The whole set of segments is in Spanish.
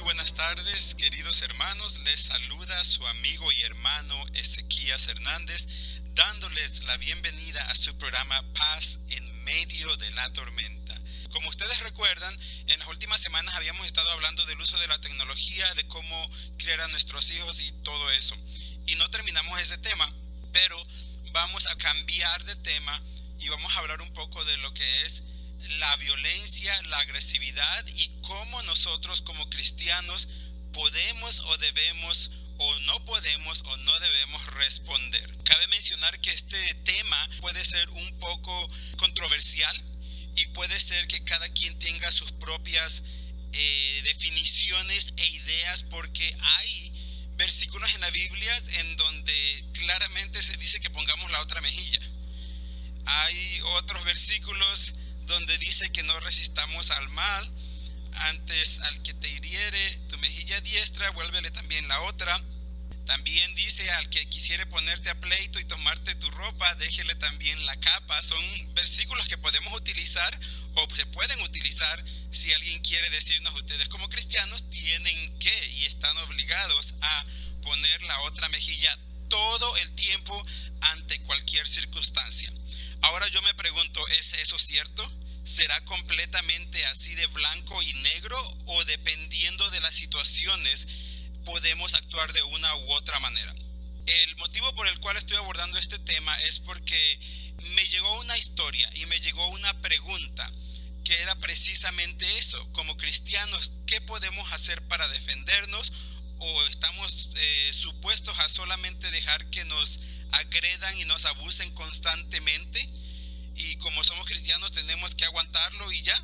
buenas tardes, queridos hermanos. Les saluda su amigo y hermano Ezequías Hernández, dándoles la bienvenida a su programa Paz en medio de la tormenta. Como ustedes recuerdan, en las últimas semanas habíamos estado hablando del uso de la tecnología, de cómo criar a nuestros hijos y todo eso. Y no terminamos ese tema, pero vamos a cambiar de tema y vamos a hablar un poco de lo que es la violencia, la agresividad y cómo nosotros como cristianos podemos o debemos o no debemos responder. Cabe mencionar que este tema puede ser un poco controversial y puede ser que cada quien tenga sus propias definiciones e ideas, porque hay versículos en la Biblia en donde claramente se dice que pongamos la otra mejilla. Hay otros versículos donde dice que no resistamos al mal, antes al que te hiriere tu mejilla diestra, vuélvele también la otra. También dice al que quisiere ponerte a pleito y tomarte tu ropa, déjele también la capa. Son versículos que podemos utilizar o se pueden utilizar si alguien quiere decirnos: ustedes como cristianos tienen que y están obligados a poner la otra mejilla todo el tiempo ante cualquier circunstancia. Ahora yo me pregunto, ¿es eso cierto? ¿Será completamente así de blanco y negro, o dependiendo de las situaciones podemos actuar de una u otra manera? El motivo por el cual estoy abordando este tema es porque me llegó una historia y me llegó una pregunta que era precisamente eso: como cristianos, ¿qué podemos hacer para defendernos? ¿O estamos supuestos a solamente dejar que nos agredan y nos abusen constantemente? Y como somos cristianos tenemos que aguantarlo y ya.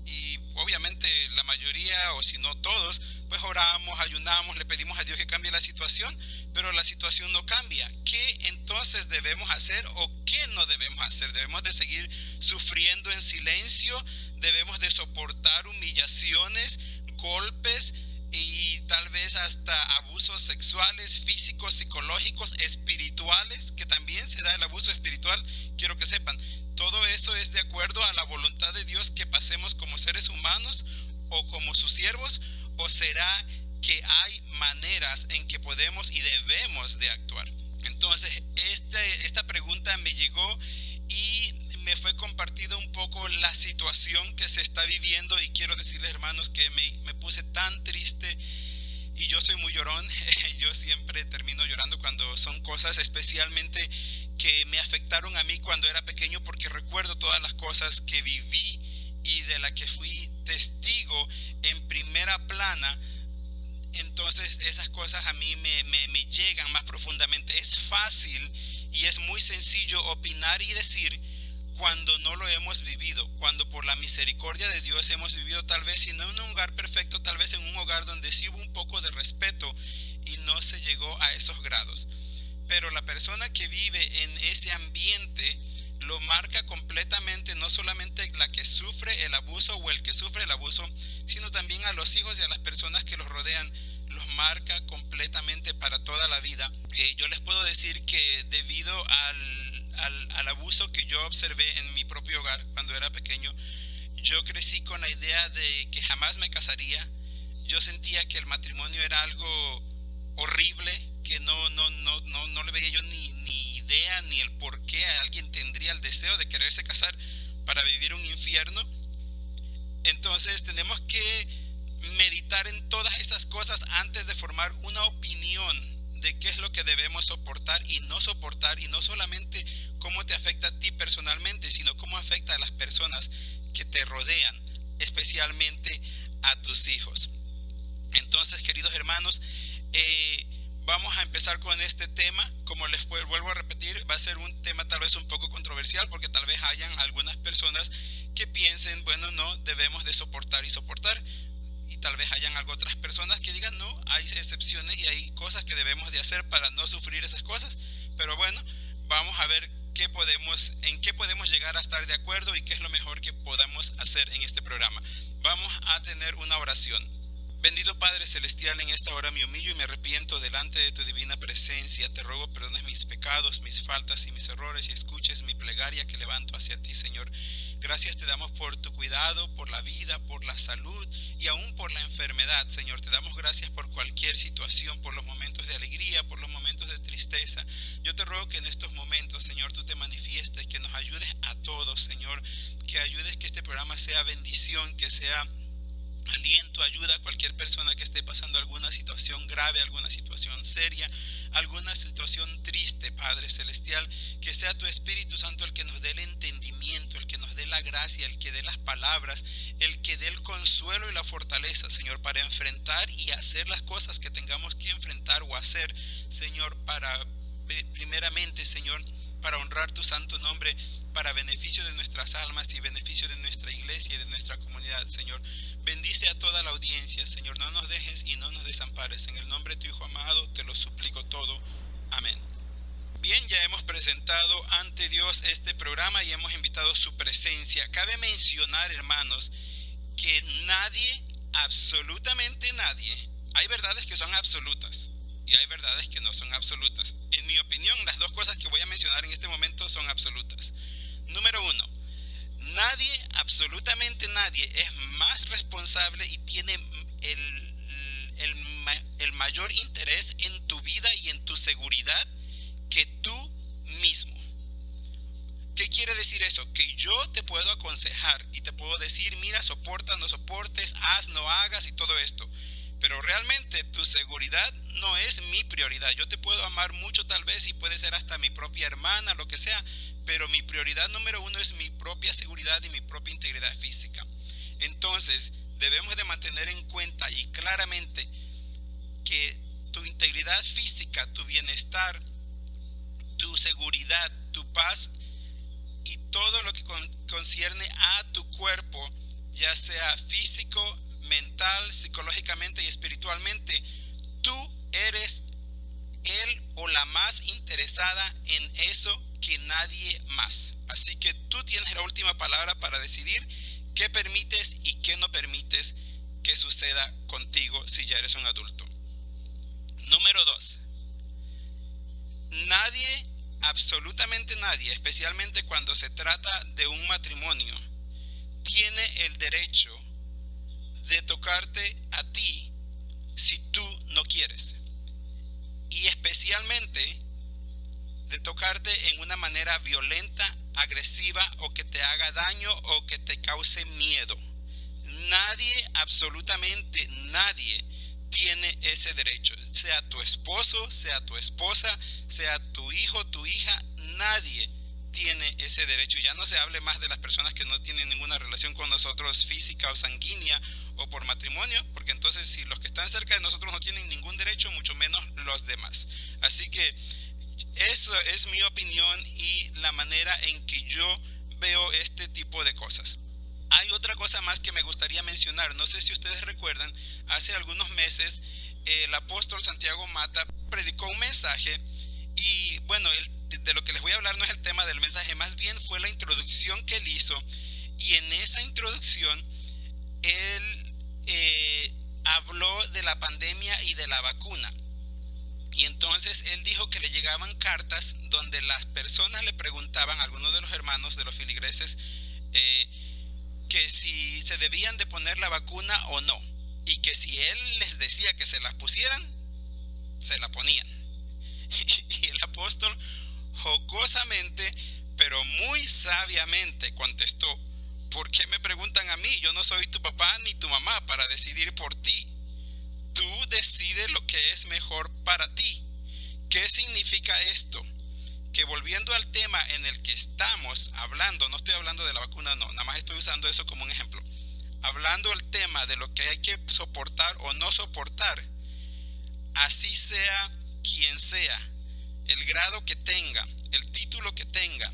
Y obviamente la mayoría, o si no todos, pues oramos, ayunamos, le pedimos a Dios que cambie la situación, pero la situación no cambia. ¿Qué entonces debemos hacer o qué no debemos hacer? ¿Debemos de seguir sufriendo en silencio? ¿Debemos de soportar humillaciones, golpes y tal vez hasta abusos sexuales, físicos, psicológicos, espirituales? Que también se da el abuso espiritual, quiero que sepan. ¿Todo eso es de acuerdo a la voluntad de Dios que pasemos como seres humanos o como sus siervos? ¿O será que hay maneras en que podemos y debemos de actuar? Entonces, esta pregunta me llegó y me fue compartido un poco la situación que se está viviendo, y quiero decirles, hermanos, que me puse tan triste. Y yo soy muy llorón, yo siempre termino llorando cuando son cosas especialmente que me afectaron a mí cuando era pequeño, porque recuerdo todas las cosas que viví y de las que fui testigo en primera plana. Entonces esas cosas a mí me llegan más profundamente. Es fácil y es muy sencillo opinar y decir cuando no lo hemos vivido, cuando por la misericordia de Dios hemos vivido, tal vez si no en un hogar perfecto, tal vez en un hogar donde sí hubo un poco de respeto y no se llegó a esos grados. Pero la persona que vive en ese ambiente lo marca completamente, no solamente la que sufre el abuso o el que sufre el abuso, sino también a los hijos y a las personas que los rodean. Los marca completamente para toda la vida. Yo les puedo decir que debido al abuso que yo observé en mi propio hogar cuando era pequeño, yo crecí con la idea de que jamás me casaría. Yo sentía que el matrimonio era algo horrible, que no le veía yo ni idea ni el por qué alguien tendría el deseo de quererse casar para vivir un infierno. Entonces tenemos que meditar en todas esas cosas antes de formar una opinión de qué es lo que debemos soportar y no soportar, y no solamente cómo te afecta a ti personalmente, sino cómo afecta a las personas que te rodean, especialmente a tus hijos. Entonces, queridos hermanos, vamos a empezar con este tema. Como les vuelvo a repetir, va a ser un tema tal vez un poco controversial, porque tal vez hayan algunas personas que piensen, bueno, no, debemos de soportar y soportar. Y tal vez hayan otras personas que digan, no, hay excepciones y hay cosas que debemos de hacer para no sufrir esas cosas. Pero bueno, vamos a ver en qué podemos llegar a estar de acuerdo y qué es lo mejor que podamos hacer en este programa. Vamos a tener una oración. Bendito Padre Celestial, en esta hora me humillo y me arrepiento delante de tu divina presencia. Te ruego perdones mis pecados, mis faltas y mis errores y escuches mi plegaria que levanto hacia ti, Señor. Gracias te damos por tu cuidado, por la vida, por la salud y aún por la enfermedad, Señor. Te damos gracias por cualquier situación, por los momentos de alegría, por los momentos de tristeza. Yo te ruego que en estos momentos, Señor, tú te manifiestes, que nos ayudes a todos, Señor. Que ayudes que este programa sea bendición, que sea aliento, ayuda a cualquier persona que esté pasando alguna situación grave, alguna situación seria, alguna situación triste, Padre Celestial. Que sea tu Espíritu Santo el que nos dé el entendimiento, el que nos dé la gracia, el que dé las palabras, el que dé el consuelo y la fortaleza, Señor, para enfrentar y hacer las cosas que tengamos que enfrentar o hacer, Señor, primeramente, Señor, para honrar tu santo nombre, para beneficio de nuestras almas y beneficio de nuestra iglesia y de nuestra comunidad, Señor. Bendice a toda la audiencia, Señor. No nos dejes y no nos desampares. En el nombre de tu Hijo amado, te lo suplico todo. Amén. Bien, ya hemos presentado ante Dios este programa y hemos invitado su presencia. Cabe mencionar, hermanos, que nadie, absolutamente nadie, hay verdades que son absolutas y hay verdades que no son absolutas. En mi opinión, las dos cosas que voy a mencionar en este momento son absolutas. Número 1, nadie, absolutamente nadie, es más responsable y tiene el mayor interés en tu vida y en tu seguridad que tú mismo. ¿Qué quiere decir eso? Que yo te puedo aconsejar y te puedo decir, mira, soporta, no soportes, haz, no hagas y todo esto. Pero realmente tu seguridad no es mi prioridad. Yo te puedo amar mucho tal vez y puede ser hasta mi propia hermana, lo que sea, pero mi prioridad número 1 es mi propia seguridad y mi propia integridad física. Entonces debemos de mantener en cuenta y claramente que tu integridad física, tu bienestar, tu seguridad, tu paz y todo lo que concierne a tu cuerpo, ya sea físico, mental, psicológicamente y espiritualmente, tú eres el o la más interesada en eso que nadie más. Así que tú tienes la última palabra para decidir qué permites y qué no permites que suceda contigo si ya eres un adulto. Número 2. Nadie, absolutamente nadie, especialmente cuando se trata de un matrimonio, tiene el derecho de tocarte a ti si tú no quieres, y especialmente de tocarte en una manera violenta, agresiva o que te haga daño o que te cause miedo. Nadie, absolutamente nadie, tiene ese derecho, sea tu esposo, sea tu esposa, sea tu hijo, tu hija, nadie tiene ese derecho. Ya no se hable más de las personas que no tienen ninguna relación con nosotros física o sanguínea o por matrimonio, porque entonces si los que están cerca de nosotros no tienen ningún derecho, mucho menos los demás. Así que eso es mi opinión y la manera en que yo veo este tipo de cosas. Hay otra cosa más que me gustaría mencionar. No sé si ustedes recuerdan, hace algunos meses el apóstol Santiago Mata predicó un mensaje y bueno, de lo que les voy a hablar no es el tema del mensaje, más bien fue la introducción que él hizo, y en esa introducción él habló de la pandemia y de la vacuna. Y entonces él dijo que le llegaban cartas donde las personas le preguntaban a algunos de los hermanos de los filigreses que si se debían de poner la vacuna o no, y que si él les decía que se las pusieran, se la ponían. Y el apóstol jocosamente, pero muy sabiamente contestó: ¿por qué me preguntan a mí? Yo no soy tu papá ni tu mamá para decidir por ti. Tú decides lo que es mejor para ti. ¿Qué significa esto? Que volviendo al tema en el que estamos hablando, no estoy hablando de la vacuna, no, nada más estoy usando eso como un ejemplo. Hablando del tema de lo que hay que soportar o no soportar, así sea quien sea, el grado que tenga, el título que tenga,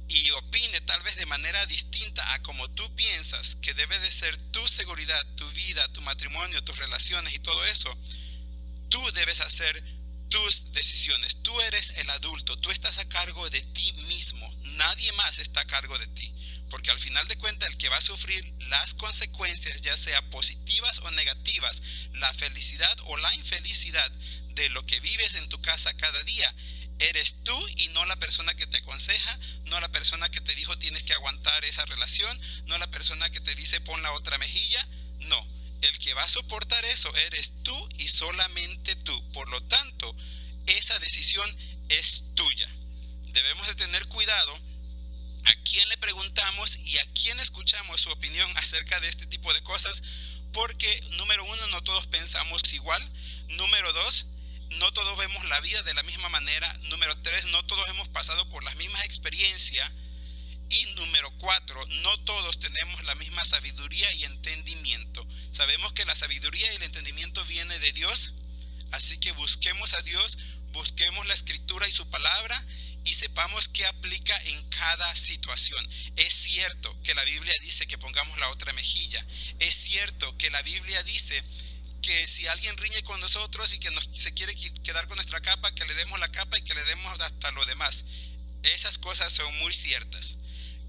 y opine tal vez de manera distinta a como tú piensas que debe de ser tu seguridad, tu vida, tu matrimonio, tus relaciones y todo eso, tú debes hacer tus decisiones. Tú eres el adulto, tú estás a cargo de ti mismo, nadie más está a cargo de ti, porque al final de cuentas el que va a sufrir las consecuencias, ya sea positivas o negativas, la felicidad o la infelicidad de lo que vives en tu casa cada día, eres tú y no la persona que te aconseja, no la persona que te dijo tienes que aguantar esa relación, no la persona que te dice pon la otra mejilla, no. El que va a soportar eso eres tú y solamente tú. Por lo tanto, esa decisión es tuya. Debemos de tener cuidado a quién le preguntamos y a quién escuchamos su opinión acerca de este tipo de cosas, porque número uno, no todos pensamos igual. Número dos, no todos vemos la vida de la misma manera. Número tres, no todos hemos pasado por las mismas experiencias. Y número 4, no todos tenemos la misma sabiduría y entendimiento. Sabemos que la sabiduría y el entendimiento viene de Dios, así que busquemos a Dios, busquemos la Escritura y su palabra y sepamos qué aplica en cada situación. Es cierto que la Biblia dice que pongamos la otra mejilla. Es cierto que la Biblia dice que si alguien riñe con nosotros y que se quiere quedar con nuestra capa, que le demos la capa y que le demos hasta lo demás. Esas cosas son muy ciertas.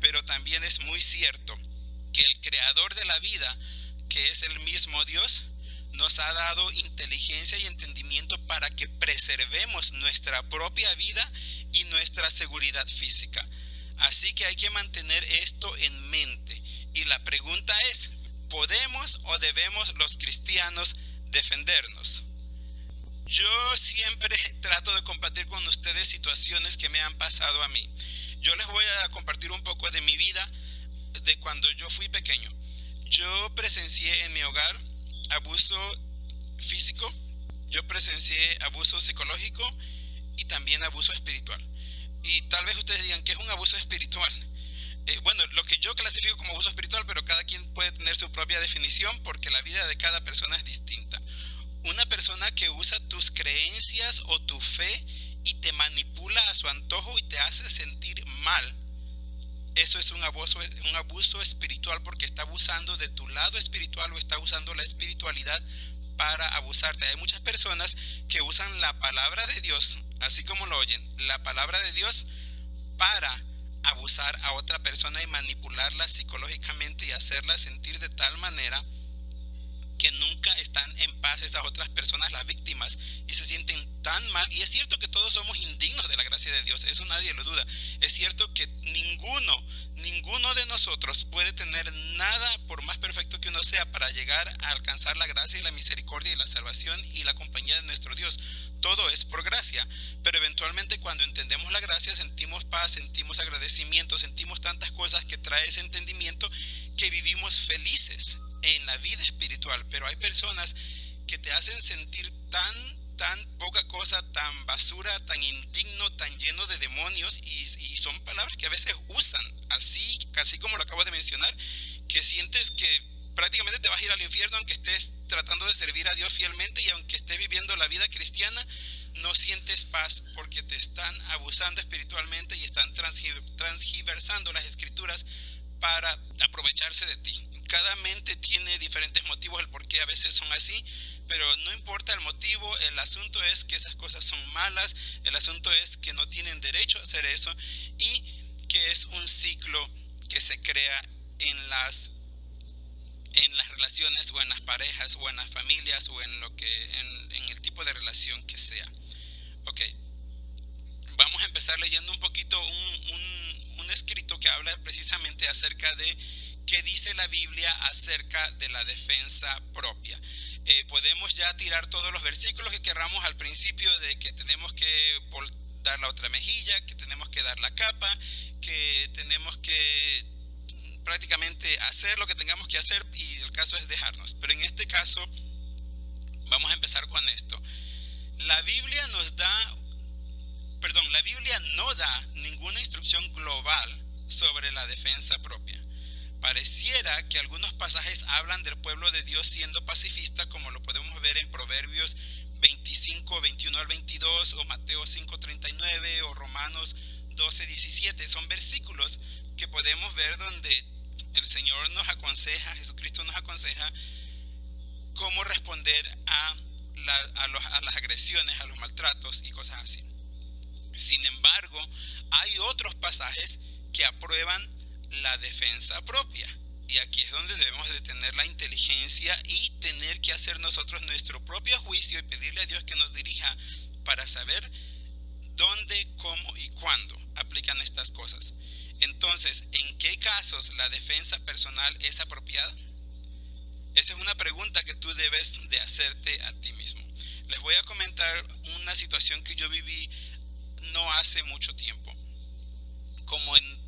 Pero también es muy cierto que el creador de la vida, que es el mismo Dios, nos ha dado inteligencia y entendimiento para que preservemos nuestra propia vida y nuestra seguridad física. Así que hay que mantener esto en mente. Y la pregunta es, ¿podemos o debemos los cristianos defendernos? Yo siempre trato de compartir con ustedes situaciones que me han pasado a mí. Yo les voy a compartir un poco de mi vida de cuando yo fui pequeño. Yo presencié en mi hogar abuso físico, yo presencié abuso psicológico y también abuso espiritual. Y tal vez ustedes digan, ¿qué es un abuso espiritual? Bueno, lo que yo clasifico como abuso espiritual, pero cada quien puede tener su propia definición porque la vida de cada persona es distinta. Una persona que usa tus creencias o tu fe y te manipula a su antojo y te hace sentir mal. Eso es un abuso espiritual porque está abusando de tu lado espiritual o está usando la espiritualidad para abusarte. Hay muchas personas que usan la palabra de Dios, así como lo oyen, la palabra de Dios para abusar a otra persona y manipularla psicológicamente y hacerla sentir de tal manera que nunca están en paz esas otras personas, las víctimas, y se sienten tan mal. Y es cierto que todos somos indignos de la gracia de Dios, eso nadie lo duda. Es cierto que ninguno de nosotros puede tener nada, por más perfecto que uno sea, para llegar a alcanzar la gracia y la misericordia y la salvación y la compañía de nuestro Dios. Todo es por gracia, pero eventualmente cuando entendemos la gracia sentimos paz, sentimos agradecimiento, sentimos tantas cosas que trae ese entendimiento que vivimos felices en la vida espiritual. Pero hay personas que te hacen sentir tan poca cosa, tan basura, tan indigno, tan lleno de demonios, y son palabras que a veces usan así, casi como lo acabo de mencionar, que sientes que prácticamente te vas a ir al infierno aunque estés tratando de servir a Dios fielmente y aunque estés viviendo la vida cristiana, no sientes paz porque te están abusando espiritualmente y están transgiversando las escrituras para aprovecharse de ti. Cada mente tiene diferentes motivos el por qué a veces son así, pero no importa el motivo, el asunto es que esas cosas son malas, el asunto es que no tienen derecho a hacer eso y que es un ciclo que se crea en las relaciones o en las parejas o en las familias o en el tipo de relación que sea. Ok, vamos a empezar leyendo un poquito un escrito que habla precisamente acerca de qué dice la Biblia acerca de la defensa propia. Podemos ya tirar todos los versículos que querramos al principio de que tenemos que dar la otra mejilla, que tenemos que dar la capa, que tenemos que prácticamente hacer lo que tengamos que hacer y el caso es dejarnos. Pero en este caso vamos a empezar con esto. La Biblia no da ninguna instrucción global sobre la defensa propia. Pareciera que algunos pasajes hablan del pueblo de Dios siendo pacifista, como lo podemos ver en Proverbios 25, 21 al 22, o Mateo 5, 39, o Romanos 12, 17. Son versículos que podemos ver donde el Señor nos aconseja, Jesucristo nos aconseja cómo responder a a las agresiones, a los maltratos y cosas así. Sin embargo, hay otros pasajes que aprueban la defensa propia. Y aquí es donde debemos de tener la inteligencia y tener que hacer nosotros nuestro propio juicio y pedirle a Dios que nos dirija para saber dónde, cómo y cuándo aplican estas cosas. Entonces, ¿en qué casos la defensa personal es apropiada? Esa es una pregunta que tú debes de hacerte a ti mismo. Les voy a comentar una situación que yo viví no hace mucho tiempo. Como en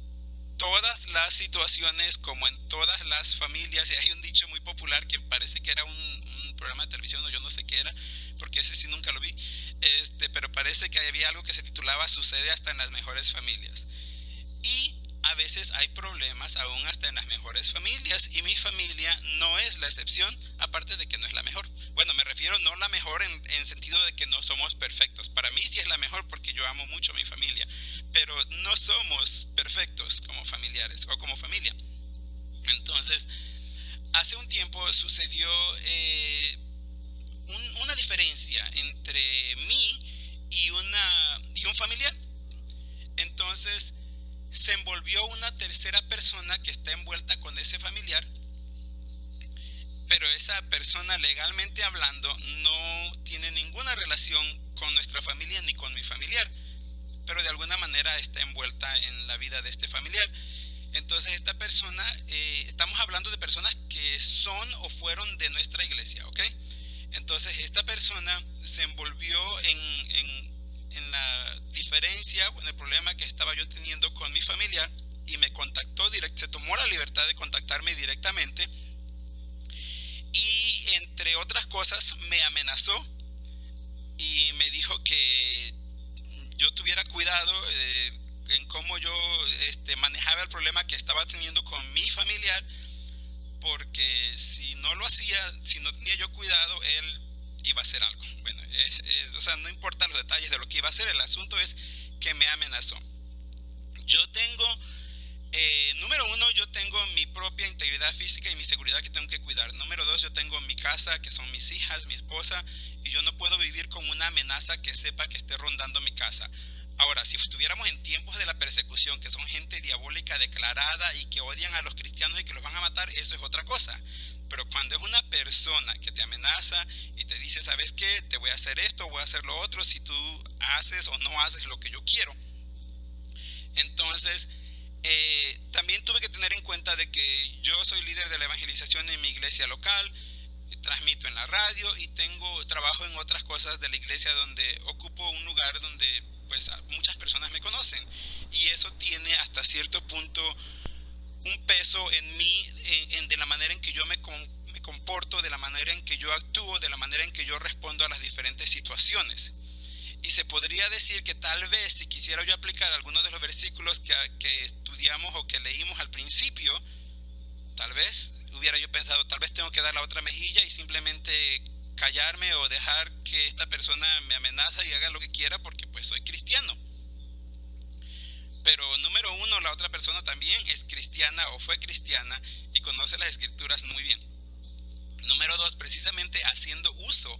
todas las situaciones, como en todas las familias, y hay un dicho muy popular que parece que era un programa de televisión o yo no sé qué era, porque ese sí nunca lo vi, pero parece que había algo que se titulaba "Sucede hasta en las mejores familias". Y a veces hay problemas aún hasta en las mejores familias, y mi familia no es la excepción, aparte de que no es la mejor. Bueno, me refiero no la mejor en sentido de que no somos perfectos. Para mí sí es la mejor porque yo amo mucho a mi familia, pero no somos perfectos como familiares o como familia. Entonces, hace un tiempo sucedió una diferencia entre mí y un familiar. Entonces, se envolvió una tercera persona que está envuelta con ese familiar, pero esa persona, legalmente hablando, no tiene ninguna relación con nuestra familia ni con mi familiar, pero de alguna manera está envuelta en la vida de este familiar. Entonces esta persona, estamos hablando de personas que son o fueron de nuestra iglesia, ¿ok? Entonces esta persona se envolvió en la diferencia o en el problema que estaba yo teniendo con mi familiar y me contactó se tomó la libertad de contactarme directamente y, entre otras cosas, me amenazó y me dijo que yo tuviera cuidado en cómo yo manejaba el problema que estaba teniendo con mi familiar, porque si no lo hacía, si no tenía yo cuidado, él iba a hacer algo. Bueno, o sea, no importa los detalles de lo que iba a hacer, el asunto es que me amenazó. Yo tengo, número uno, yo tengo mi propia integridad física y mi seguridad que tengo que cuidar. Número dos, yo tengo mi casa, que son mis hijas, mi esposa, y yo no puedo vivir con una amenaza que sepa que esté rondando mi casa. Ahora, si estuviéramos en tiempos de la persecución, que son gente diabólica declarada y que odian a los cristianos y que los van a matar, eso es otra cosa. Pero cuando es una persona que te amenaza y te dice, ¿sabes qué? Te voy a hacer esto, voy a hacer lo otro, si tú haces o no haces lo que yo quiero. Entonces, también tuve que tener en cuenta de que yo soy líder de la evangelización en mi iglesia local, transmito en la radio y trabajo en otras cosas de la iglesia donde ocupo un lugar donde pues muchas personas me conocen, y eso tiene hasta cierto punto un peso en mí, de la manera en que yo me comporto, de la manera en que yo actúo, de la manera en que yo respondo a las diferentes situaciones. Y se podría decir que tal vez si quisiera yo aplicar algunos de los versículos que estudiamos o que leímos al principio, tal vez hubiera yo pensado, tal vez tengo que dar la otra mejilla y simplemente callarme o dejar que esta persona me amenaza y haga lo que quiera porque pues soy cristiano. Pero número uno, la otra persona también es cristiana o fue cristiana y conoce las escrituras muy bien. Número dos, precisamente haciendo uso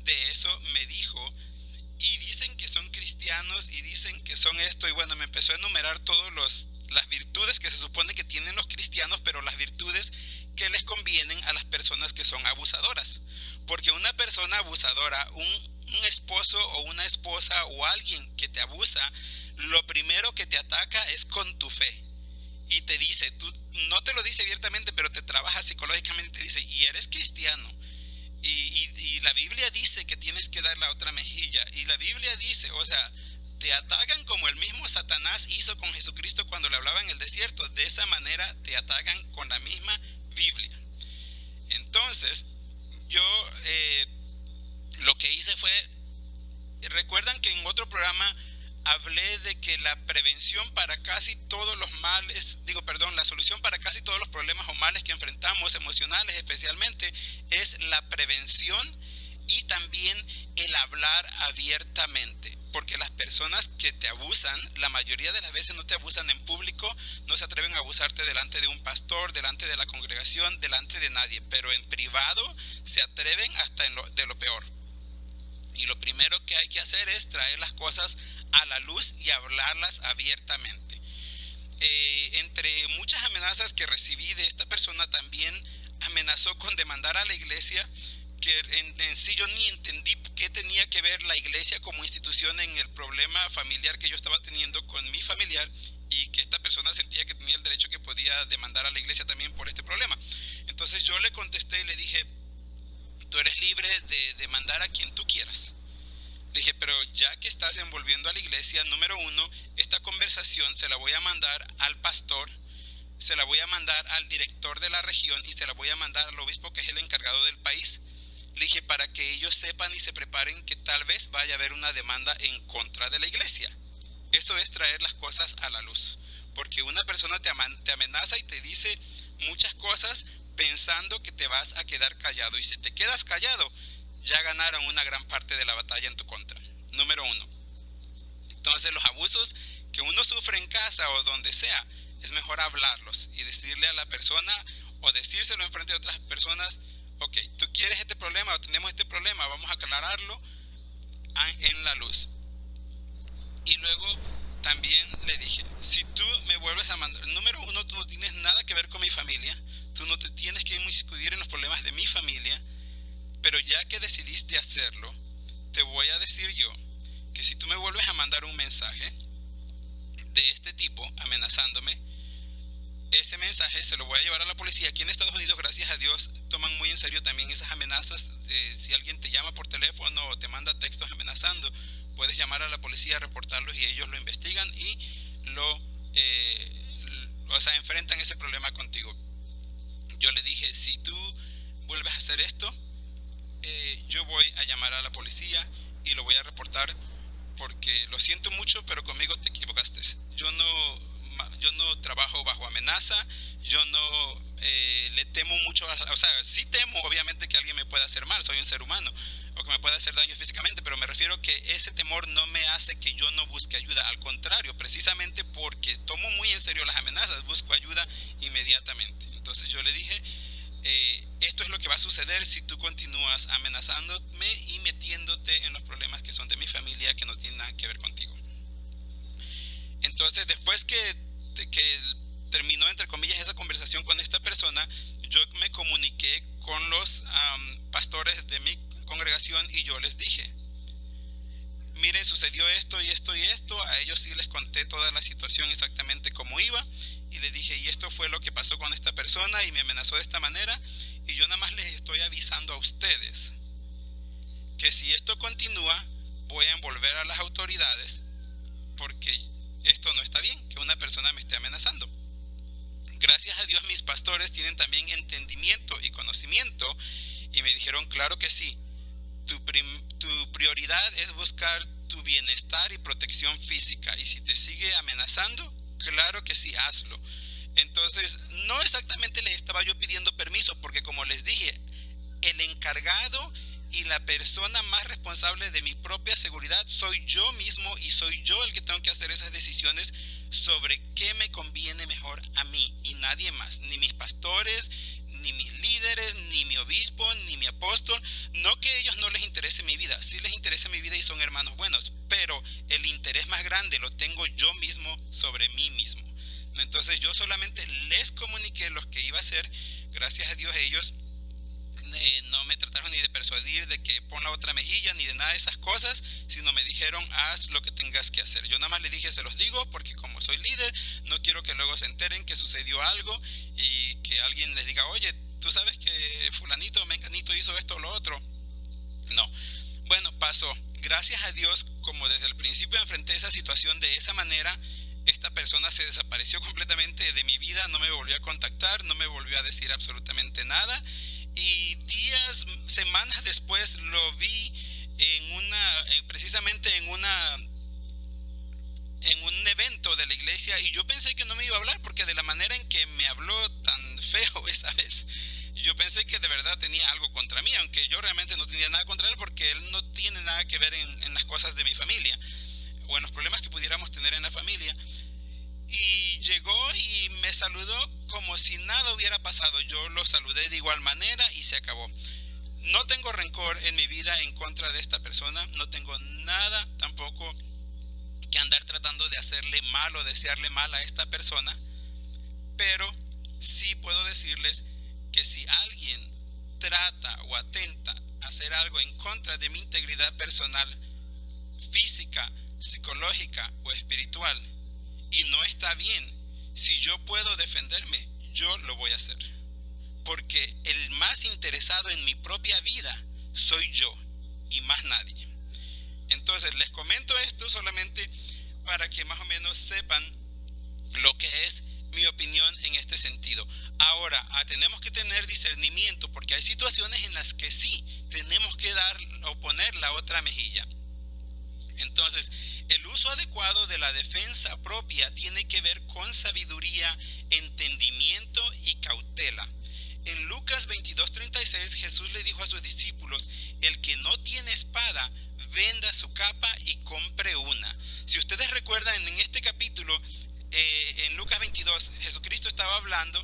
de eso me dijo, y dicen que son cristianos y dicen que son esto, y bueno, me empezó a enumerar todas las virtudes que se supone que tienen los cristianos, pero las virtudes que les convienen a las personas que son abusadoras. Porque una persona abusadora, un esposo o una esposa o alguien que te abusa, lo primero que te ataca es con tu fe. Y te dice, tú no te lo dice abiertamente, pero te trabaja psicológicamente, te dice, y eres cristiano. Y la Biblia dice que tienes que dar la otra mejilla. Y la Biblia dice, o sea, te atacan como el mismo Satanás hizo con Jesucristo cuando le hablaba en el desierto. De esa manera te atacan con la misma Biblia. Entonces, yo lo que hice fue, recuerdan que en otro programa hablé de que la prevención para casi todos los males, la solución para casi todos los problemas o males que enfrentamos, emocionales especialmente, es la prevención y también el hablar abiertamente. Porque las personas que te abusan, la mayoría de las veces no te abusan en público, no se atreven a abusarte delante de un pastor, delante de la congregación, delante de nadie, pero en privado se atreven hasta de lo peor. Y lo primero que hay que hacer es traer las cosas a la luz y hablarlas abiertamente. Entre muchas amenazas que recibí de esta persona, también amenazó con demandar a la iglesia, que en sí yo ni entendí qué tenía que ver la iglesia como institución en el problema familiar que yo estaba teniendo con mi familiar, y que esta persona sentía que tenía el derecho, que podía demandar a la iglesia también por este problema. Entonces yo le contesté y le dije: tú eres libre de demandar a quien tú quieras. Le dije: pero ya que estás envolviendo a la iglesia, número uno, esta conversación se la voy a mandar al pastor, se la voy a mandar al director de la región y se la voy a mandar al obispo, que es el encargado del país. Le dije, para que ellos sepan y se preparen que tal vez vaya a haber una demanda en contra de la iglesia. Eso es traer las cosas a la luz, porque una persona te amenaza y te dice muchas cosas pensando que te vas a quedar callado, y si te quedas callado, ya ganaron una gran parte de la batalla en tu contra. Número uno. Entonces, los abusos que uno sufre en casa o donde sea, es mejor hablarlos y decirle a la persona, o decírselo en frente de otras personas: ok, tú quieres este problema o tenemos este problema, vamos a aclararlo en la luz. Y luego también le dije: si tú me vuelves a mandar, número uno, tú no tienes nada que ver con mi familia, tú no te tienes que inmiscuir en los problemas de mi familia, pero ya que decidiste hacerlo, te voy a decir yo que si tú me vuelves a mandar un mensaje de este tipo amenazándome, ese mensaje se lo voy a llevar a la policía. Aquí en Estados Unidos, gracias a Dios, toman muy en serio también esas amenazas. Si alguien te llama por teléfono o te manda textos amenazando, puedes llamar a la policía, reportarlos, y ellos lo investigan y enfrentan ese problema contigo. Yo le dije: si tú vuelves a hacer esto, yo voy a llamar a la policía y lo voy a reportar, porque lo siento mucho, pero conmigo te equivocaste. Yo no trabajo bajo amenaza, yo no le temo mucho, o sea, sí temo obviamente que alguien me pueda hacer mal, soy un ser humano, o que me pueda hacer daño físicamente, pero me refiero que ese temor no me hace que yo no busque ayuda. Al contrario, precisamente porque tomo muy en serio las amenazas, busco ayuda inmediatamente. Entonces yo le dije: esto es lo que va a suceder si tú continúas amenazándome y metiéndote en los problemas que son de mi familia, que no tienen nada que ver contigo. Entonces, después que terminó, entre comillas, esa conversación con esta persona, yo me comuniqué con los pastores de mi congregación y yo les dije: miren, sucedió esto y esto y esto. A ellos sí les conté toda la situación exactamente como iba, y les dije: y esto fue lo que pasó con esta persona y me amenazó de esta manera, y yo nada más les estoy avisando a ustedes que si esto continúa, voy a envolver a las autoridades, porque esto no está bien, que una persona me esté amenazando. Gracias a Dios, mis pastores tienen también entendimiento y conocimiento, y me dijeron: claro que sí, tu prioridad es buscar tu bienestar y protección física, y si te sigue amenazando, claro que sí, hazlo. Entonces, no exactamente les estaba yo pidiendo permiso, porque como les dije, el encargado y la persona más responsable de mi propia seguridad soy yo mismo, y soy yo el que tengo que hacer esas decisiones sobre qué me conviene mejor a mí, y nadie más, ni mis pastores, ni mis líderes, ni mi obispo, ni mi apóstol. No que a ellos no les interese mi vida, sí les interesa mi vida y son hermanos buenos, pero el interés más grande lo tengo yo mismo sobre mí mismo. Entonces yo solamente les comuniqué lo que iba a hacer. Gracias a Dios ellos no me trataron ni de persuadir de que pon la otra mejilla, ni de nada de esas cosas, sino me dijeron: haz lo que tengas que hacer. Yo nada más les dije: se los digo porque como soy líder, no quiero que luego se enteren que sucedió algo y que alguien les diga: oye, tú sabes que fulanito, menganito hizo esto o lo otro. No. Bueno, pasó. Gracias a Dios, como desde el principio enfrenté esa situación de esa manera, esta persona se desapareció completamente de mi vida, no me volvió a contactar, no me volvió a decir absolutamente nada. Y semanas después lo vi precisamente en un evento de la iglesia, y yo pensé que no me iba a hablar, porque de la manera en que me habló tan feo esa vez, yo pensé que de verdad tenía algo contra mí, aunque yo realmente no tenía nada contra él, porque él no tiene nada que ver en las cosas de mi familia o en los problemas que pudiéramos tener en la familia. Y llegó y me saludó como si nada hubiera pasado. Yo lo saludé de igual manera y se acabó. no tengo rencor en mi vida en contra de esta persona, no tengo nada tampoco que andar tratando de hacerle mal o desearle mal a esta persona, pero sí puedo decirles que si alguien trata o atenta a hacer algo en contra de mi integridad personal, física, psicológica o espiritual, y no está bien, si yo puedo defenderme, yo lo voy a hacer. Porque el más interesado en mi propia vida soy yo y más nadie. Entonces les comento esto solamente para que más o menos sepan lo que es mi opinión en este sentido. Ahora, tenemos que tener discernimiento porque hay situaciones en las que sí tenemos que dar o poner la otra mejilla. Entonces, el uso adecuado de la defensa propia tiene que ver con sabiduría, entendimiento y cautela. En Lucas 22:36 Jesús le dijo a sus discípulos: el que no tiene espada, venda su capa y compre una. Si ustedes recuerdan, en este capítulo, en Lucas 22, Jesucristo estaba hablando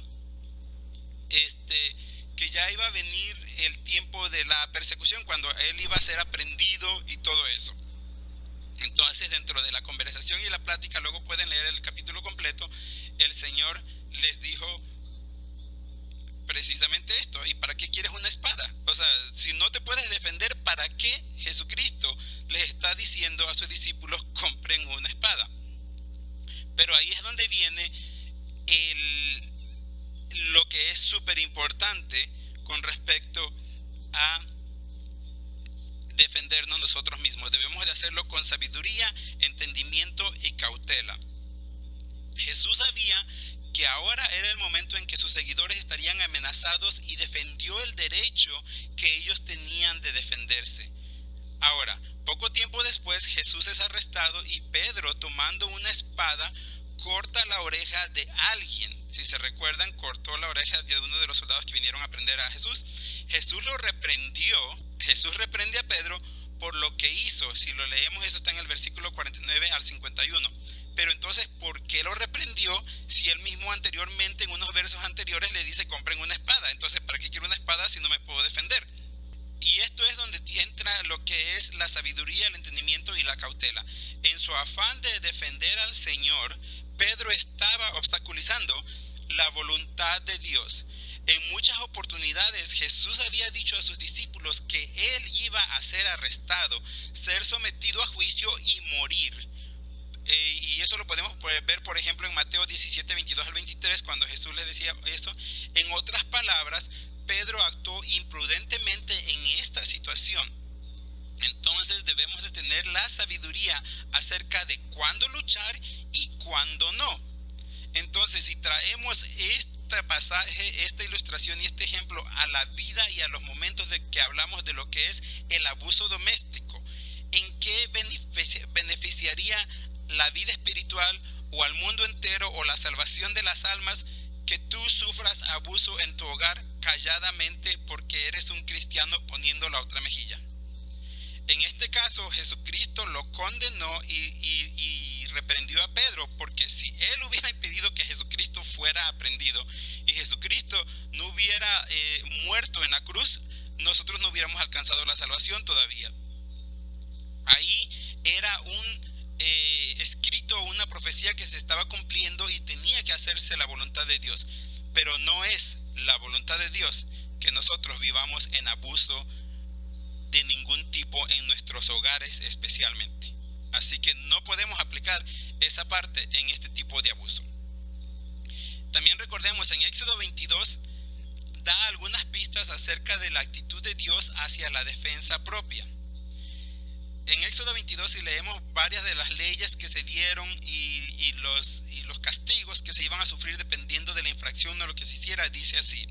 que ya iba a venir el tiempo de la persecución, cuando él iba a ser aprendido y todo eso. Entonces, dentro de la conversación y la plática, luego pueden leer el capítulo completo, el Señor les dijo precisamente esto: ¿y para qué quieres una espada? O sea, si no te puedes defender, ¿para qué Jesucristo les está diciendo a sus discípulos compren una espada? Pero ahí es donde viene lo que es súper importante con respecto a defendernos nosotros mismos. Debemos de hacerlo con sabiduría, entendimiento y cautela. Jesús sabía que ahora era el momento en que sus seguidores estarían amenazados y defendió el derecho que ellos tenían de defenderse. Ahora, poco tiempo después, Jesús es arrestado y Pedro, tomando una espada, corta la oreja de alguien. Si se recuerdan, cortó la oreja de uno de los soldados que vinieron a prender a Jesús. Jesús lo reprendió. Jesús reprende a Pedro por lo que hizo. Si lo leemos, eso está en el versículo 49 al 51. Pero entonces, ¿por qué lo reprendió si él mismo anteriormente, en unos versos anteriores, le dice compren una espada? Entonces, ¿para qué quiero una espada si no me puedo defender? Y esto es donde entra lo que es la sabiduría, el entendimiento y la cautela. En su afán de defender al Señor, Pedro estaba obstaculizando la voluntad de Dios. En muchas oportunidades Jesús había dicho a sus discípulos que él iba a ser arrestado, ser sometido a juicio y morir. Y eso lo podemos ver, por ejemplo, en Mateo 17, 22 al 23, cuando Jesús le decía eso. En otras palabras, Pedro actuó imprudentemente en esta situación. Entonces debemos de tener la sabiduría acerca de cuándo luchar y cuándo no. Entonces, si traemos este pasaje, esta ilustración y este ejemplo a la vida y a los momentos de que hablamos de lo que es el abuso doméstico, ¿en qué beneficiaría la vida espiritual o al mundo entero o la salvación de las almas que tú sufras abuso en tu hogar calladamente porque eres un cristiano poniendo la otra mejilla? En este caso, Jesucristo lo condenó y reprendió a Pedro, porque si él hubiera impedido que Jesucristo fuera aprendido y Jesucristo no hubiera muerto en la cruz, nosotros no hubiéramos alcanzado la salvación todavía. Ahí era un escrito, una profecía que se estaba cumpliendo y tenía que hacerse la voluntad de Dios. Pero no es la voluntad de Dios que nosotros vivamos en abuso de ningún tipo en nuestros hogares especialmente. Así que no podemos aplicar esa parte en este tipo de abuso. También recordemos, en Éxodo 22 da algunas pistas acerca de la actitud de Dios hacia la defensa propia. En Éxodo 22, si leemos varias de las leyes que se dieron y los castigos que se iban a sufrir dependiendo de la infracción o lo que se hiciera, dice así: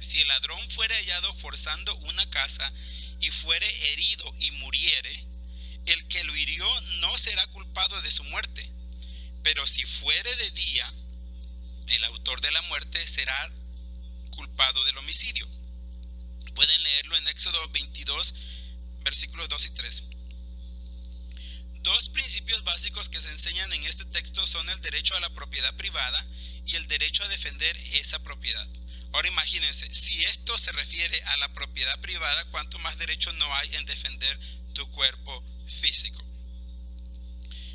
si el ladrón fuere hallado forzando una casa y fuere herido y muriere, el que lo hirió no será culpado de su muerte, pero si fuere de día, el autor de la muerte será culpado del homicidio. Pueden leerlo en Éxodo 22, versículos 2 y 3. Dos principios básicos que se enseñan en este texto son el derecho a la propiedad privada y el derecho a defender esa propiedad. Ahora imagínense, si esto se refiere a la propiedad privada, ¿cuánto más derecho no hay en defender tu cuerpo físico?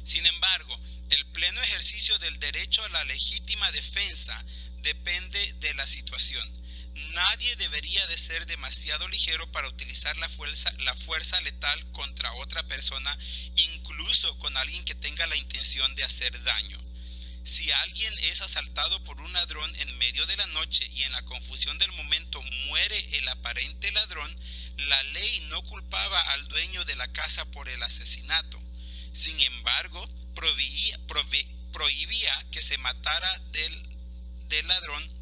Sin embargo, el pleno ejercicio del derecho a la legítima defensa depende de la situación. Nadie debería de ser demasiado ligero para utilizar la fuerza letal contra otra persona, incluso con alguien que tenga la intención de hacer daño. Si alguien es asaltado por un ladrón en medio de la noche y en la confusión del momento muere el aparente ladrón, la ley no culpaba al dueño de la casa por el asesinato. Sin embargo, prohibía que se matara del ladrón.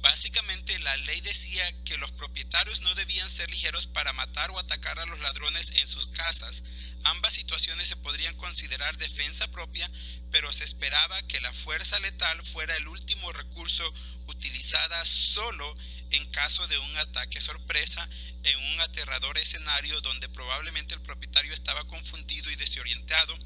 Básicamente, la ley decía que los propietarios no debían ser ligeros para matar o atacar a los ladrones en sus casas. Ambas situaciones se podrían considerar defensa propia, pero se esperaba que la fuerza letal fuera el último recurso, utilizada solo en caso de un ataque sorpresa en un aterrador escenario donde probablemente el propietario estaba confundido y desorientado.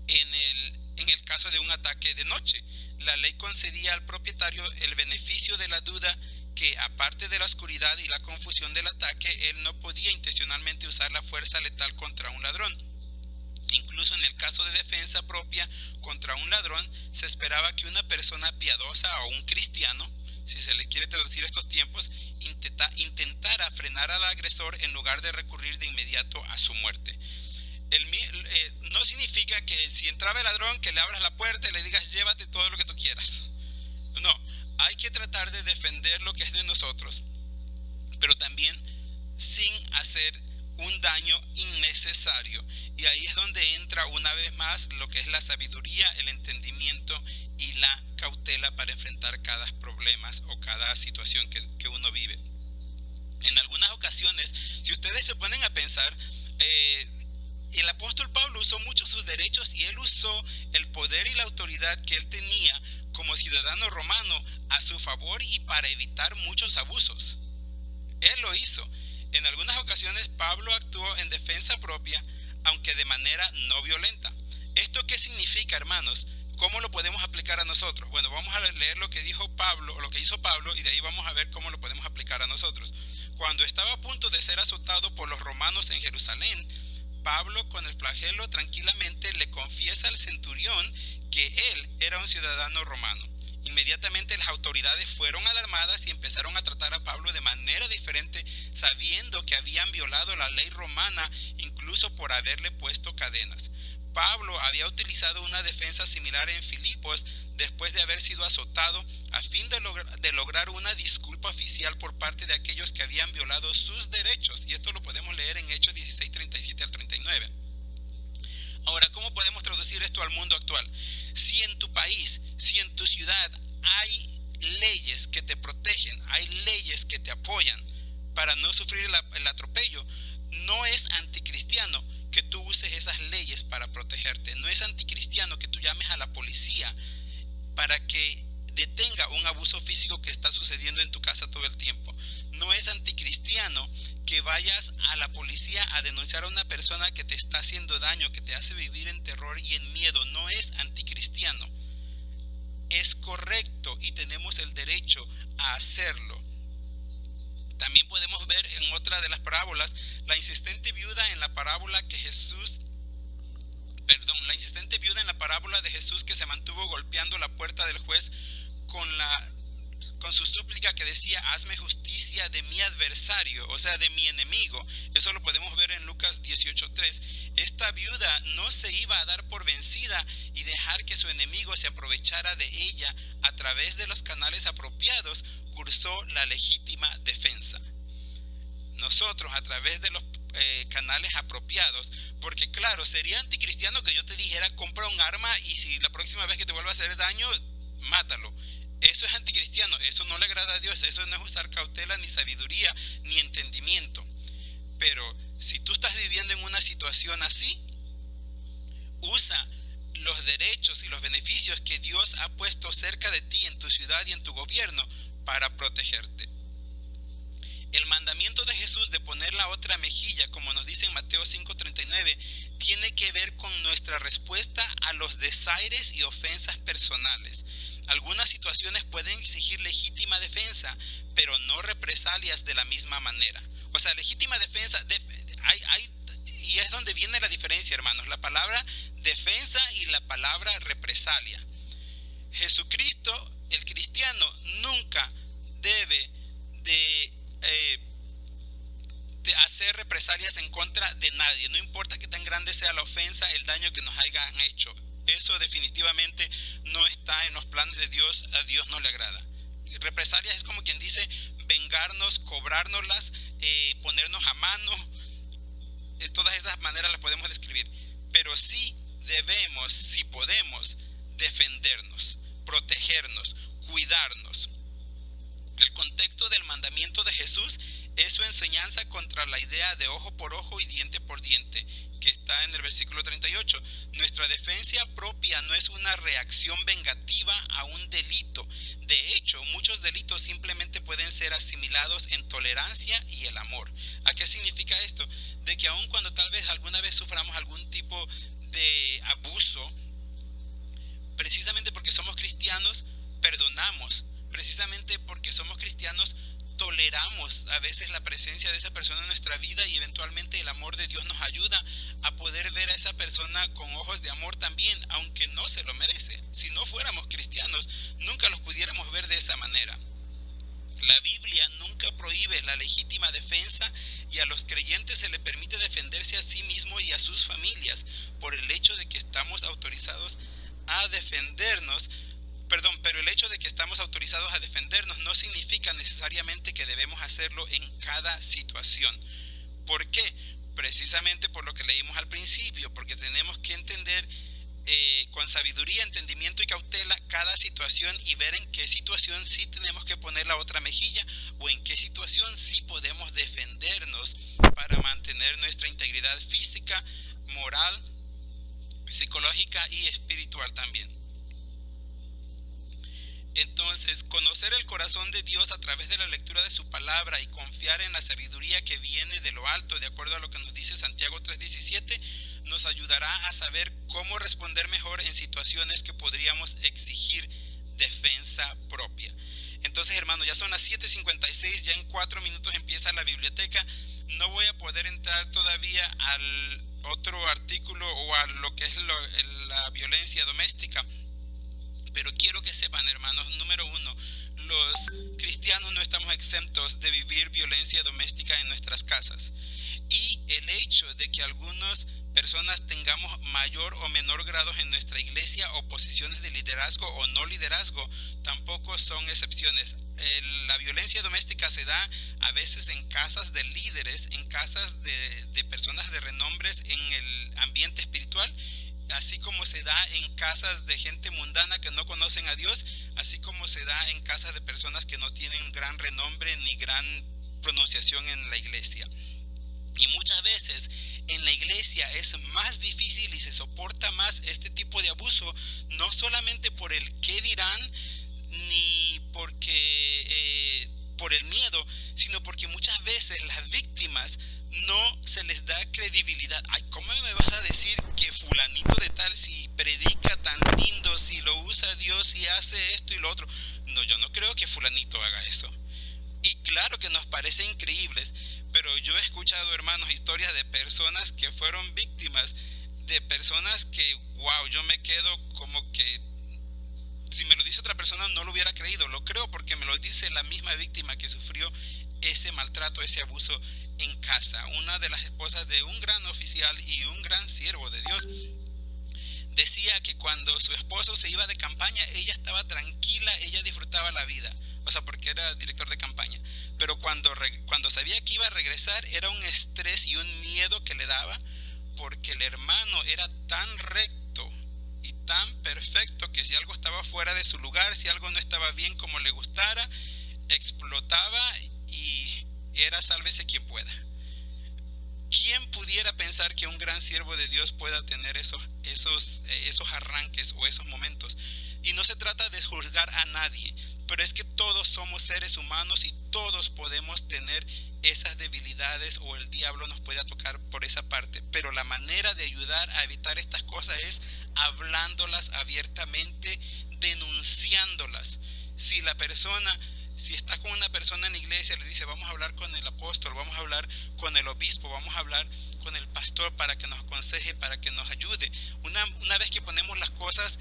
En el caso de un ataque de noche, la ley concedía al propietario el beneficio de la duda que, aparte de la oscuridad y la confusión del ataque, él no podía intencionalmente usar la fuerza letal contra un ladrón. Incluso en el caso de defensa propia contra un ladrón, se esperaba que una persona piadosa o un cristiano, si se le quiere traducir estos tiempos, intentara frenar al agresor en lugar de recurrir de inmediato a su muerte. No significa que si entraba el ladrón, que le abras la puerta y le digas llévate todo lo que tú quieras. No, hay que tratar de defender lo que es de nosotros, pero también sin hacer un daño innecesario. Y ahí es donde entra una vez más lo que es la sabiduría, el entendimiento y la cautela para enfrentar cada problema o cada situación que uno vive. En algunas ocasiones, si ustedes se ponen a pensar, el apóstol Pablo usó mucho sus derechos y él usó el poder y la autoridad que él tenía como ciudadano romano a su favor y para evitar muchos abusos. Él lo hizo. En algunas ocasiones Pablo actuó en defensa propia, aunque de manera no violenta. ¿Esto qué significa, hermanos? ¿Cómo lo podemos aplicar a nosotros? Bueno, vamos a leer lo que dijo Pablo, o lo que hizo Pablo, y de ahí vamos a ver cómo lo podemos aplicar a nosotros. Cuando estaba a punto de ser azotado por los romanos en Jerusalén, Pablo, con el flagelo, tranquilamente le confiesa al centurión que él era un ciudadano romano. Inmediatamente las autoridades fueron alarmadas y empezaron a tratar a Pablo de manera diferente, sabiendo que habían violado la ley romana, incluso por haberle puesto cadenas. Pablo había utilizado una defensa similar en Filipos después de haber sido azotado, a fin de lograr una disculpa oficial por parte de aquellos que habían violado sus derechos. Y esto lo podemos leer en Hechos 16, 37 al 39. Ahora, ¿cómo podemos traducir esto al mundo actual? Si en tu país, si en tu ciudad hay leyes que te protegen, hay leyes que te apoyan para no sufrir el atropello, no es anticristiano que tú uses esas leyes para protegerte. No es anticristiano que tú llames a la policía para que detenga un abuso físico que está sucediendo en tu casa todo el tiempo. No es anticristiano que vayas a la policía a denunciar a una persona que te está haciendo daño, que te hace vivir en terror y en miedo. No es anticristiano. Es correcto y tenemos el derecho a hacerlo. También podemos ver en otra de las parábolas la insistente viuda en la parábola de Jesús que se mantuvo golpeando la puerta del juez con su súplica que decía hazme justicia de mi adversario, o sea de mi enemigo. Eso lo podemos ver en Lucas 18:3. Esta viuda no se iba a dar por vencida y dejar que su enemigo se aprovechara de ella. A través de los canales apropiados cursó la legítima defensa. Nosotros a través de los canales apropiados, porque claro, sería anticristiano que yo te dijera compra un arma y si la próxima vez que te vuelva a hacer daño, mátalo. Eso es anticristiano, eso no le agrada a Dios, eso no es usar cautela, ni sabiduría, ni entendimiento. Pero si tú estás viviendo en una situación así, usa los derechos y los beneficios que Dios ha puesto cerca de ti en tu ciudad y en tu gobierno para protegerte. El mandamiento de Jesús de poner la otra mejilla, como nos dice en Mateo 5:39, tiene que ver con nuestra respuesta a los desaires y ofensas personales. Algunas situaciones pueden exigir legítima defensa, pero no represalias de la misma manera. O sea, legítima defensa, y es donde viene la diferencia, hermanos, la palabra defensa y la palabra represalia. Jesucristo, el cristiano, nunca debe de hacer represalias en contra de nadie, no importa que tan grande sea la ofensa, el daño que nos hayan hecho. Eso definitivamente no está en los planes de Dios, a Dios no le agrada. Represalias es como quien dice vengarnos, cobrárnoslas, ponernos a mano. Todas esas maneras las podemos describir, pero sí debemos, si podemos, defendernos, protegernos, cuidarnos. El contexto del mandamiento de Jesús es su enseñanza contra la idea de ojo por ojo y diente por diente, que está en el versículo 38. Nuestra defensa propia no es una reacción vengativa a un delito. De hecho, muchos delitos simplemente pueden ser asimilados en tolerancia y el amor. ¿A qué significa esto? De que aun cuando tal vez alguna vez suframos algún tipo de abuso, precisamente porque somos cristianos, perdonamos. Precisamente porque somos cristianos, toleramos a veces la presencia de esa persona en nuestra vida, y eventualmente el amor de Dios nos ayuda a poder ver a esa persona con ojos de amor también, aunque no se lo merece. Si no fuéramos cristianos, nunca los pudiéramos ver de esa manera. La Biblia nunca prohíbe la legítima defensa, y a los creyentes se les permite defenderse a sí mismo y a sus familias por el hecho de que estamos autorizados a defendernos. Pero el hecho de que estamos autorizados a defendernos no significa necesariamente que debemos hacerlo en cada situación. ¿Por qué? Precisamente por lo que leímos al principio, porque tenemos que entender con sabiduría, entendimiento y cautela cada situación, y ver en qué situación sí tenemos que poner la otra mejilla, o en qué situación sí podemos defendernos para mantener nuestra integridad física, moral, psicológica y espiritual también. Entonces, conocer el corazón de Dios a través de la lectura de su palabra y confiar en la sabiduría que viene de lo alto, de acuerdo a lo que nos dice Santiago 3:17, nos ayudará a saber cómo responder mejor en situaciones que podríamos exigir defensa propia. Entonces, hermanos, ya son las 7:56, ya en 4 minutos empieza la biblioteca. No voy a poder entrar todavía al otro artículo o a lo que es la violencia doméstica. Pero quiero que sepan, hermanos, número uno, los cristianos no estamos exentos de vivir violencia doméstica en nuestras casas. Y el hecho de que algunas personas tengamos mayor o menor grados en nuestra iglesia o posiciones de liderazgo o no liderazgo tampoco son excepciones. La violencia doméstica se da a veces en casas de líderes, en casas de personas de renombres en el ambiente espiritual, así como se da en casas de gente mundana que no conocen a Dios, así como se da en casas de personas que no tienen gran renombre ni gran pronunciación en la iglesia. Y muchas veces en la iglesia es más difícil y se soporta más este tipo de abuso, no solamente por el qué dirán, ni porque por el miedo, sino porque muchas veces las víctimas no se les da credibilidad. Ay, ¿cómo me vas a decir que fulanito de tal, si predica tan lindo, si lo usa Dios, si hace esto y lo otro? No, yo no creo que fulanito haga eso. Y claro que nos parecen increíbles, pero yo he escuchado, hermanos, historias de personas que fueron víctimas, de personas que, wow, yo me quedo como que si me lo dice otra persona no lo hubiera creído. Lo creo porque me lo dice la misma víctima que sufrió ese maltrato, ese abuso en casa. Una de las esposas de un gran oficial y un gran siervo de Dios decía que cuando su esposo se iba de campaña, ella estaba tranquila, ella disfrutaba la vida, o sea, porque era director de campaña. Pero cuando sabía que iba a regresar, era un estrés y un miedo que le daba, porque el hermano era tan recto y tan perfecto que si algo estaba fuera de su lugar, si algo no estaba bien como le gustara, explotaba y era sálvese quien pueda. ¿Quién pudiera pensar que un gran siervo de Dios pueda tener esos arranques o esos momentos? Y no se trata de juzgar a nadie, pero es que todos somos seres humanos y todos podemos tener esas debilidades, o el diablo nos puede tocar por esa parte. Pero la manera de ayudar a evitar estas cosas es hablándolas abiertamente, denunciándolas. Si está con una persona en la iglesia, le dice, vamos a hablar con el apóstol, vamos a hablar con el obispo, vamos a hablar con el pastor para que nos aconseje, para que nos ayude. Una vez que ponemos las cosas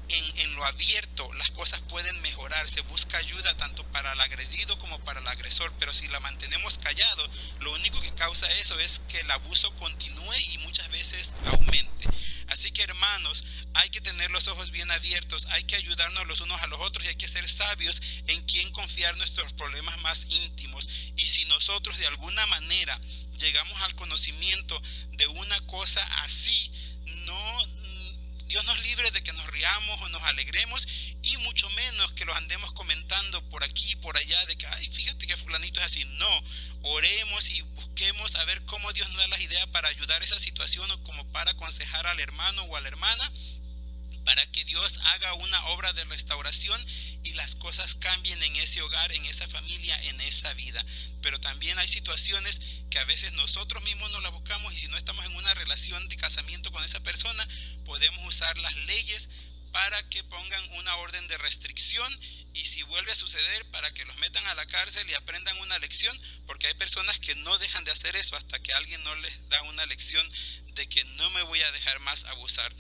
en lo abierto, las cosas pueden mejorar. Se busca ayuda tanto para el agredido como para el agresor, pero si la mantenemos callado, lo único que causa eso es que el abuso continúe y muchas veces aumente. Así que, hermanos, hay que tener los ojos bien abiertos, hay que ayudarnos los unos a los otros y hay que ser sabios en quién confiar nuestros problemas más íntimos. Y si nosotros de alguna manera llegamos al conocimiento de una cosa así, Dios nos libre de que nos riamos o nos alegremos, y mucho menos que los andemos comentando por aquí y por allá de que, ay, fíjate que fulanito es así. No, oremos y busquemos a ver cómo Dios nos da las ideas para ayudar a esa situación o como para aconsejar al hermano o a la hermana, para que Dios haga una obra de restauración y las cosas cambien en ese hogar, en esa familia, en esa vida. Pero también hay situaciones que a veces nosotros mismos no las buscamos, y si no estamos en una relación de casamiento con esa persona, podemos usar las leyes para que pongan una orden de restricción, y si vuelve a suceder, para que los metan a la cárcel y aprendan una lección, porque hay personas que no dejan de hacer eso hasta que alguien no les da una lección de que no me voy a dejar más abusar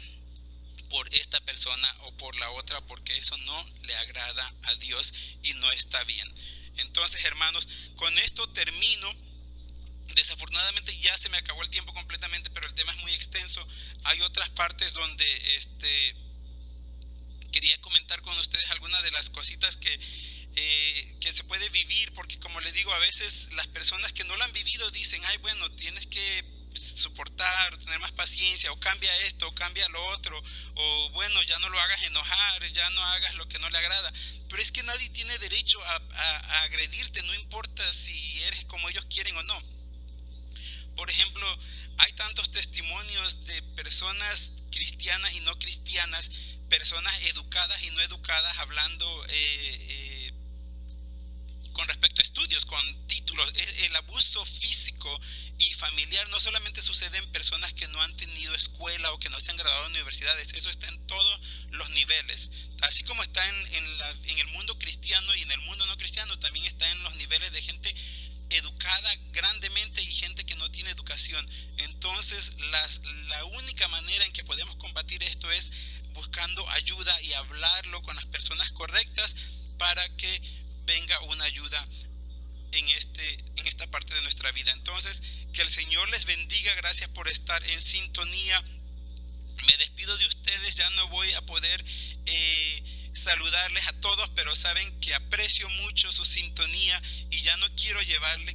por esta persona o por la otra, porque eso no le agrada a Dios y no está bien. Entonces, hermanos, con esto termino. Desafortunadamente ya se me acabó el tiempo completamente, pero el tema es muy extenso. Hay otras partes donde quería comentar con ustedes algunas de las cositas que se puede vivir, porque como les digo, a veces las personas que no lo han vivido dicen, ay, bueno, tienes que soportar, tener más paciencia, o cambia esto, o cambia lo otro, o bueno, ya no lo hagas enojar, ya no hagas lo que no le agrada. Pero es que nadie tiene derecho a agredirte, no importa si eres como ellos quieren o no. Por ejemplo, hay tantos testimonios de personas cristianas y no cristianas, personas educadas y no educadas, hablando con respecto a estudios, con títulos. El abuso físico y familiar no solamente sucede en personas que no han tenido escuela o que no se han graduado en universidades, eso está en todos los niveles. Así como está en el mundo cristiano y en el mundo no cristiano, también está en los niveles de gente educada grandemente y gente que no tiene educación. Entonces la única manera en que podemos combatir esto es buscando ayuda y hablarlo con las personas correctas para que venga una ayuda en esta parte de nuestra vida. Entonces, que el Señor les bendiga. Gracias por estar en sintonía. Me despido de ustedes, ya no voy a poder saludarles a todos, pero saben que aprecio mucho su sintonía y ya no quiero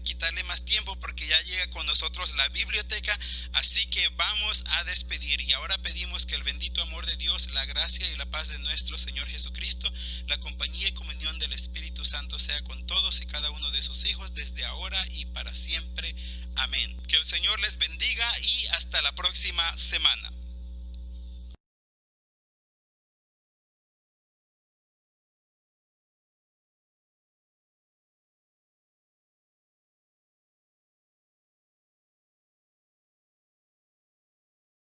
quitarle más tiempo, porque ya llega con nosotros la biblioteca. Así que vamos a despedir, y ahora pedimos que el bendito amor de Dios, la gracia y la paz de nuestro Señor Jesucristo, la compañía y comunión del Espíritu Santo sea con todos y cada uno de sus hijos desde ahora y para siempre. Amén. Que el Señor les bendiga y hasta la próxima semana.